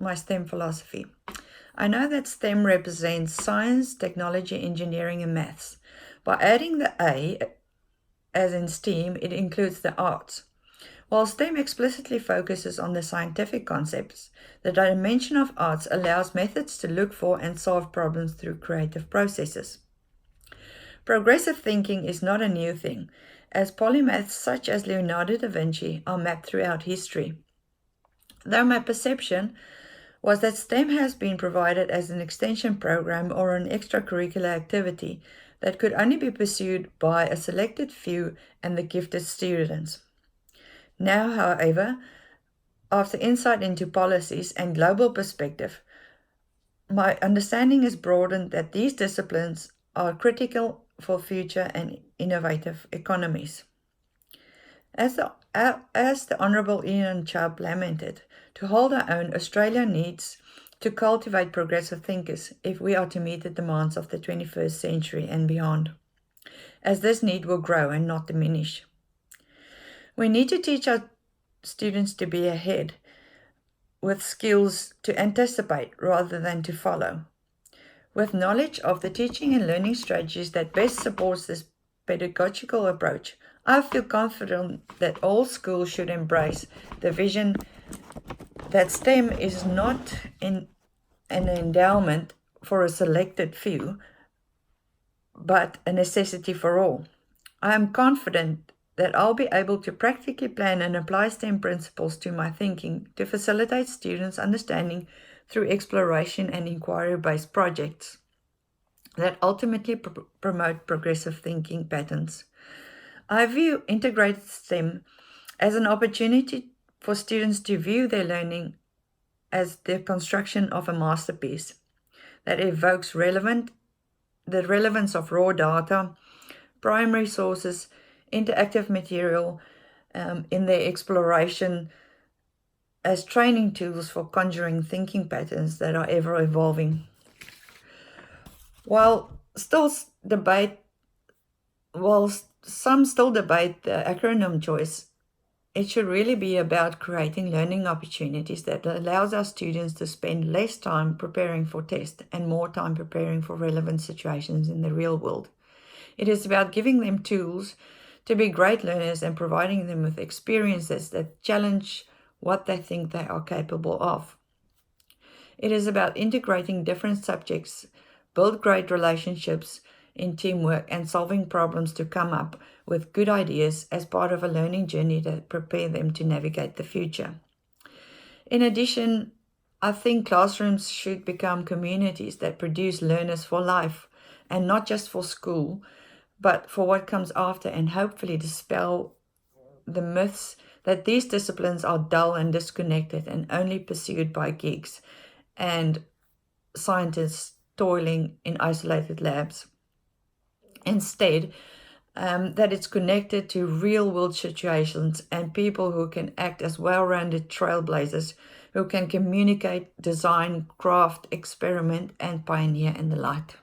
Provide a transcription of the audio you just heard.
my STEM philosophy. I know that STEM represents science, technology, engineering, and maths. By adding the A, as in STEAM, it includes the arts. While STEM explicitly focuses on the scientific concepts, the dimension of arts allows methods to look for and solve problems through creative processes. Progressive thinking is not a new thing, as polymaths such as Leonardo da Vinci are mapped throughout history. Though my perception was that STEM has been provided as an extension program or an extracurricular activity that could only be pursued by a selected few and the gifted students. Now, however, after insight into policies and global perspective, my understanding is broadened that these disciplines are critical for future and innovative economies. As the Honourable Ian Chubb lamented, to hold our own, Australia needs to cultivate progressive thinkers if we are to meet the demands of the 21st century and beyond, as this need will grow and not diminish. We need to teach our students to be ahead, with skills to anticipate rather than to follow. With knowledge of the teaching and learning strategies that best supports this pedagogical approach, I feel confident that all schools should embrace the vision that STEM is not an endowment for a selected few, but a necessity for all. I am confident that I'll be able to practically plan and apply STEM principles to my thinking to facilitate students' understanding through exploration and inquiry-based projects that ultimately promote progressive thinking patterns. I view integrated STEM as an opportunity for students to view their learning as the construction of a masterpiece that evokes the relevance of raw data, primary sources, interactive material in their exploration as training tools for conjuring thinking patterns that are ever evolving. While some still debate the acronym choice, it should really be about creating learning opportunities that allows our students to spend less time preparing for tests and more time preparing for relevant situations in the real world. It is about giving them tools to be great learners and providing them with experiences that challenge what they think they are capable of. It is about integrating different subjects, build great relationships in teamwork, and solving problems to come up with good ideas as part of a learning journey that prepare them to navigate the future. In addition, I think classrooms should become communities that produce learners for life, and not just for school, but for what comes after, and hopefully dispel the myths that these disciplines are dull and disconnected and only pursued by geeks and scientists toiling in isolated labs. Instead, that it's connected to real-world situations and people who can act as well-rounded trailblazers who can communicate, design, craft, experiment, and pioneer in the light.